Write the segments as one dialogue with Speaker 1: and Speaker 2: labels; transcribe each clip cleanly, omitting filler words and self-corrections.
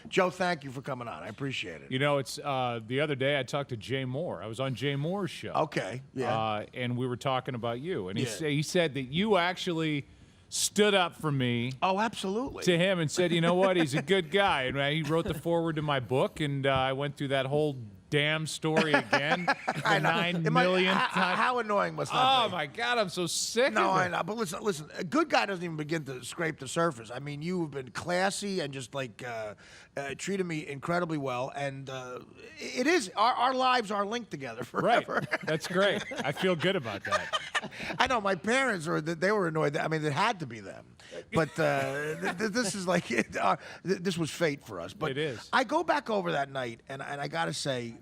Speaker 1: Joe, thank you for coming on. I appreciate it.
Speaker 2: You know, it's the other day I talked to Jay Moore. I was on Jay Moore's show.
Speaker 1: Okay, yeah.
Speaker 2: And we were talking about you. And
Speaker 1: Yeah.
Speaker 2: he said that you actually stood up for me.
Speaker 1: Oh, absolutely.
Speaker 2: To him and said, you know what, he's a good guy. And he wrote the foreword to my book, and I went through that whole damn story again. The 9 millionth time.
Speaker 1: How annoying must that
Speaker 2: Oh,
Speaker 1: be?
Speaker 2: my God, I'm so sick
Speaker 1: No,
Speaker 2: of it.
Speaker 1: I know. But listen, a good guy doesn't even begin to scrape the surface. I mean, you've been classy and just like treated me incredibly well. And it is, our lives are linked together forever.
Speaker 2: Right. That's great. I feel good about that.
Speaker 1: I know my parents they were annoyed. I mean, it had to be them. But this is like this was fate for us. But
Speaker 2: It is.
Speaker 1: I go back over that night, and I got to say,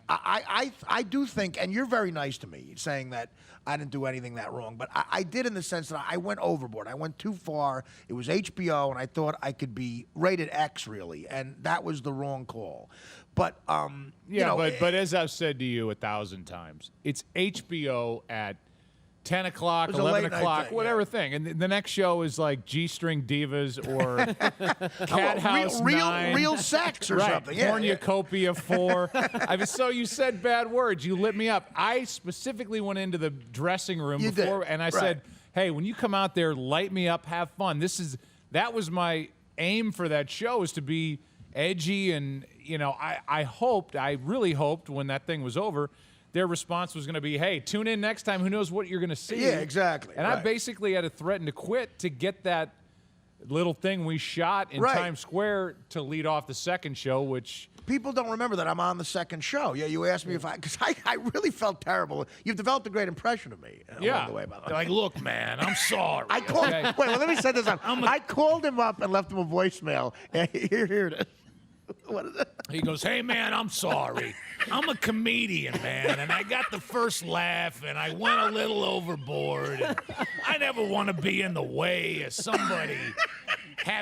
Speaker 1: I do think, and you're very nice to me, saying that I didn't do anything that wrong. But I did in the sense that I went overboard. I went too far. It was HBO, and I thought I could be rated X, really, and that was the wrong call. But you know,
Speaker 2: but as I've said to you 1,000 times, it's HBO at 10 o'clock,
Speaker 1: It was a
Speaker 2: 11
Speaker 1: late night
Speaker 2: o'clock,
Speaker 1: thing,
Speaker 2: whatever
Speaker 1: yeah.
Speaker 2: thing. And the next show is like G-String Divas or Cat House 9.
Speaker 1: real sex or
Speaker 2: Right,
Speaker 1: something. Yeah,
Speaker 2: Cornucopia 4. So you said bad words. You lit me up. I specifically went into the dressing room
Speaker 1: You
Speaker 2: before,
Speaker 1: did.
Speaker 2: and I
Speaker 1: Right.
Speaker 2: said, hey, when you come out there, light me up, have fun. That was my aim for that show, is to be edgy. And, you know, I really hoped when that thing was over, their response was going to be, hey, tune in next time. Who knows what you're going to see?
Speaker 1: Yeah, exactly.
Speaker 2: And I
Speaker 1: Right.
Speaker 2: basically had to threaten to quit to get that little thing we shot in
Speaker 1: Right.
Speaker 2: Times Square to lead off the second show, which...
Speaker 1: People don't remember that I'm on the second show. Yeah, you asked me if because I really felt terrible. You've developed a great impression of me along the way, by the way.
Speaker 2: They're like, look, man, I'm sorry.
Speaker 1: I called.
Speaker 2: okay?
Speaker 1: Wait, well, let me set this up. I called him up and left him a voicemail. And here it is. What is it?
Speaker 3: He goes, hey, man, I'm sorry. I'm a comedian, man, and I got the first laugh, and I went a little overboard. And I never want to be in the way of somebody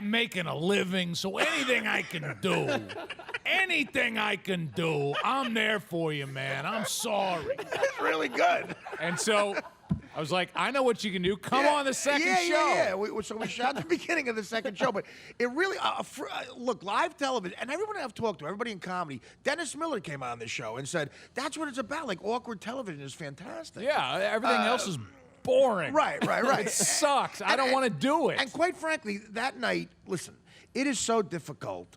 Speaker 3: making a living, so anything I can do, I'm there for you, man. I'm sorry.
Speaker 1: It's really good.
Speaker 2: And so I was like, I know what you can do. Come on the second show.
Speaker 1: Yeah. So we shot the beginning of the second show, but it really look, live television, and everyone I've talked to, everybody in comedy, Dennis Miller came on this show and said that's what it's about. Like, awkward television is fantastic.
Speaker 2: Yeah, everything else is boring.
Speaker 1: Right.
Speaker 2: It sucks. I don't want to do it.
Speaker 1: And quite frankly, that night, listen, it is so difficult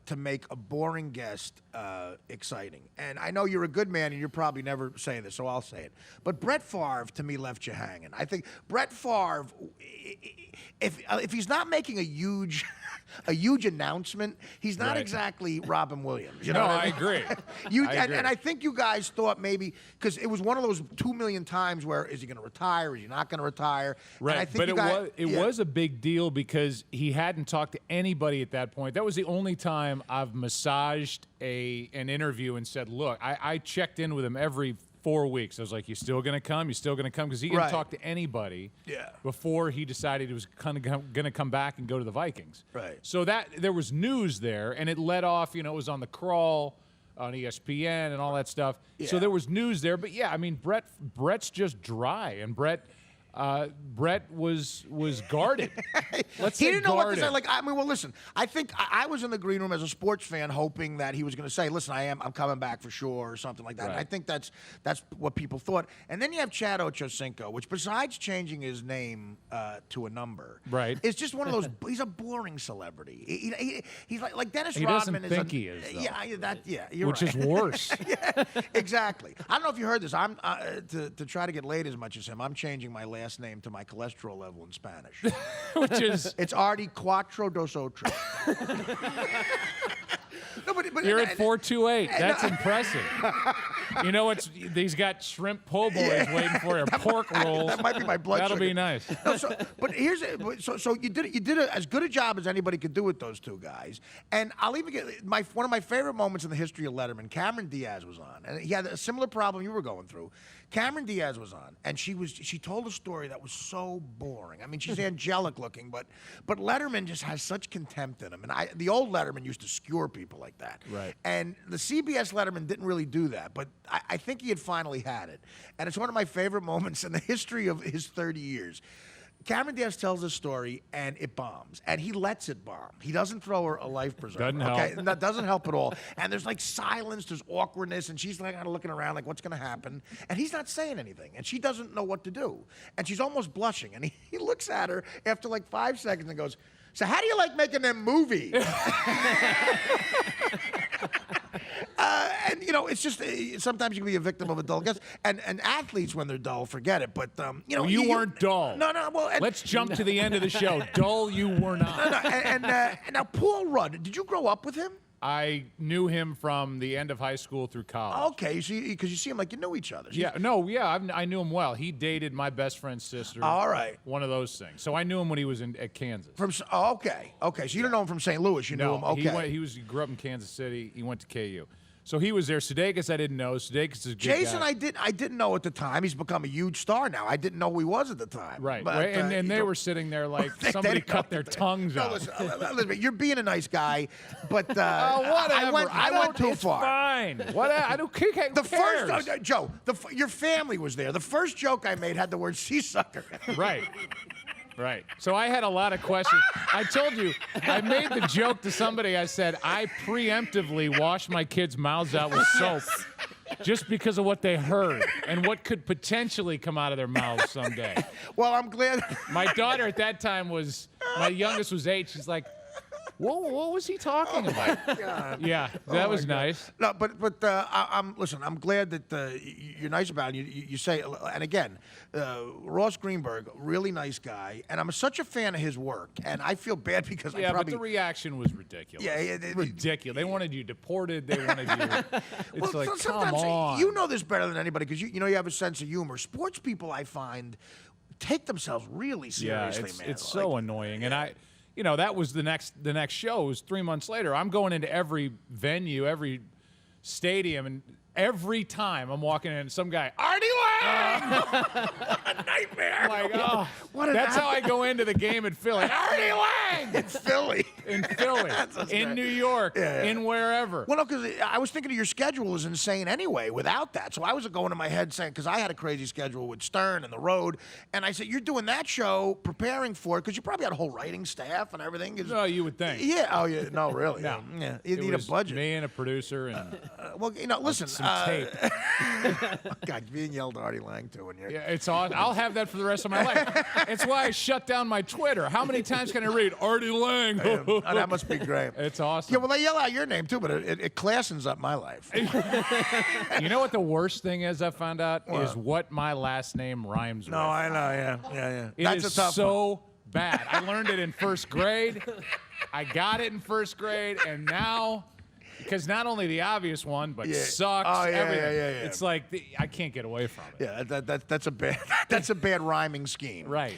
Speaker 1: to make a boring guest exciting. And I know you're a good man, and you're probably never saying this, so I'll say it. But Brett Favre, to me, left you hanging. I think Brett Favre, if he's not making a huge announcement, he's not
Speaker 2: Right.
Speaker 1: exactly Robin Williams. You
Speaker 2: No,
Speaker 1: know what
Speaker 2: I
Speaker 1: mean?
Speaker 2: agree. I agree.
Speaker 1: And I think you guys thought maybe, because it was one of those 2 million times where, is he going to retire? Is he not going to retire?
Speaker 2: Right,
Speaker 1: And I think
Speaker 2: but
Speaker 1: you guys,
Speaker 2: it was a big deal because he hadn't talked to anybody at that point. That was the only time I've massaged an interview and said, look, I checked in with him every 4 weeks. I was like, you still going to come? You still going to come? Because he didn't
Speaker 1: Right.
Speaker 2: talk to anybody
Speaker 1: Yeah.
Speaker 2: before he decided he was kind of going to come back and go to the Vikings.
Speaker 1: Right.
Speaker 2: So that there was news there, and it led off, it was on The Crawl, on ESPN and all that stuff. So
Speaker 1: Yeah.
Speaker 2: there was news there. But, yeah, I mean, Brett's just dry, and Brett was guarded. Let's
Speaker 1: He
Speaker 2: say
Speaker 1: didn't know what to
Speaker 2: guarded.
Speaker 1: say. Like, I mean, well, listen. I think I was in the green room as a sports fan, hoping that he was going to say, "Listen, I'm coming back for sure," or something like that. And
Speaker 2: Right.
Speaker 1: I think that's what people thought. And then you have Chad Ochocinco, which, besides changing his name to a number,
Speaker 2: Right.
Speaker 1: is just one of those. He's a boring celebrity. He's like Dennis
Speaker 2: He
Speaker 1: Rodman.
Speaker 2: doesn't
Speaker 1: is
Speaker 2: think he is, though.
Speaker 1: You're
Speaker 2: Which
Speaker 1: right.
Speaker 2: is worse.
Speaker 1: Yeah, exactly. I don't know if you heard this. I'm to try to get laid as much as him. I'm changing my last name to my cholesterol level in Spanish.
Speaker 2: Which is
Speaker 1: It's Artie Cuatro dos Ocho. No, but
Speaker 2: you're at 428. That's impressive. He's got shrimp po' boys waiting for you, pork rolls.
Speaker 1: That might be my blood
Speaker 2: That'll
Speaker 1: sugar.
Speaker 2: be nice.
Speaker 1: No, but here's so you did as good a job as anybody could do with those two guys. And I'll even get one of my favorite moments in the history of Letterman. Cameron Diaz was on, and he had a similar problem you were going through. Cameron Diaz was on, and she told a story that was so boring. I mean, she's angelic looking, but Letterman just has such contempt in him. And the old Letterman used to skewer people like that.
Speaker 2: Right.
Speaker 1: And the CBS Letterman didn't really do that, but I think he had finally had it. And it's one of my favorite moments in the history of his 30 years. Cameron Diaz tells this story, and it bombs. And he lets it bomb. He doesn't throw her a life preserver.
Speaker 2: Doesn't help.
Speaker 1: Okay? That doesn't help at all. And there's like silence, there's awkwardness, and she's like kind of looking around like, what's going to happen? And he's not saying anything. And she doesn't know what to do. And she's almost blushing. And he looks at her after like 5 seconds and goes, so how do you like making them movies? And, you know, it's just sometimes you can be a victim of a dull guess. And athletes, when they're dull, forget it. But, you know.
Speaker 2: Well, you weren't dull.
Speaker 1: No. Well,
Speaker 2: Let's jump to the end of the show. Dull, you were not.
Speaker 1: No, and now, Paul Rudd, did you grow up with him?
Speaker 2: I knew him from the end of high school through college.
Speaker 1: Okay, because you see him like you knew each other.
Speaker 2: I knew him well. He dated my best friend's sister.
Speaker 1: All right.
Speaker 2: One of those things. So I knew him when he was at Kansas.
Speaker 1: Okay. So you didn't know him from St. Louis. You knew him. Okay.
Speaker 2: He grew up in Kansas City. He went to KU. So he was there. Sudeikis, I didn't know. Sudeikis is a good
Speaker 1: Jason,
Speaker 2: guy.
Speaker 1: I didn't know at the time. He's become a huge star now. I didn't know who he was at the time.
Speaker 2: Right.
Speaker 1: But,
Speaker 2: and they were sitting there like somebody cut their tongues out.
Speaker 1: Listen, you're being a nice guy, but
Speaker 2: Whatever.
Speaker 1: I went too
Speaker 2: it's
Speaker 1: far.
Speaker 2: Fine. What? I don't care. Who cares?
Speaker 1: Joe, your family was there. The first joke I made had the word "sea sucker."
Speaker 2: Right. Right. So I had a lot of questions. I told you, I made the joke to somebody. I said, I preemptively wash my kids' mouths out with soap just because of what they heard and what could potentially come out of their mouths someday.
Speaker 1: Well, I'm glad.
Speaker 2: My daughter at that time my youngest was 8. She's like, what was he talking about?
Speaker 1: God.
Speaker 2: Yeah, that was nice.
Speaker 1: No, but listen. I'm glad that you're nice about it. You say, and again, Ross Greenberg, really nice guy, and I'm such a fan of his work. And I feel bad because I probably.
Speaker 2: But the reaction was ridiculous.
Speaker 1: Yeah,
Speaker 2: ridiculous. They wanted you deported. They wanted you. It's
Speaker 1: well,
Speaker 2: like,
Speaker 1: sometimes
Speaker 2: come on.
Speaker 1: you know this better than anybody because you have a sense of humor. Sports people, I find, take themselves really seriously, man.
Speaker 2: It's so annoying, and that was the next show. It was 3 months later. I'm going into every venue, every stadium, and every time I'm walking in, some guy, Artie Lange!
Speaker 1: What a nightmare.
Speaker 2: Like, that's how I go into the game in Philly. Artie Lange!
Speaker 1: In Philly.
Speaker 2: In Philly. In New York.
Speaker 1: Yeah.
Speaker 2: In wherever.
Speaker 1: Well, no, because I was thinking of your schedule is insane anyway without that. So I was going in my head saying, because I had a crazy schedule with Stern and The Road, and I said, you're doing that show, preparing for it, because you probably had a whole writing staff and everything.
Speaker 2: No, you would think.
Speaker 1: Yeah. Oh, yeah. No, really.
Speaker 2: No.
Speaker 1: Yeah. You need a
Speaker 2: was
Speaker 1: budget.
Speaker 2: Me and a producer and
Speaker 1: Well, listen.
Speaker 2: some tape.
Speaker 1: God, being yelled at Artie Lange too when you're.
Speaker 2: Yeah, it's on. I'll have that for the rest of my life. It's why I shut down my Twitter. How many times can I read Artie Lange?
Speaker 1: Oh, that must be great.
Speaker 2: It's awesome.
Speaker 1: Yeah, well, they yell out your name too, but it classens up my life.
Speaker 2: You know what the worst thing is I found out is what my last name rhymes with.
Speaker 1: No, I know. Yeah.
Speaker 2: It
Speaker 1: That's
Speaker 2: is
Speaker 1: a tough
Speaker 2: so
Speaker 1: one.
Speaker 2: bad. I learned it in first grade. I got it in first grade, and now. Because not only the obvious one, but sucks.
Speaker 1: Oh, yeah,
Speaker 2: everything.
Speaker 1: yeah.
Speaker 2: It's like I can't get away from it.
Speaker 1: Yeah, that's a bad rhyming scheme.
Speaker 2: Right.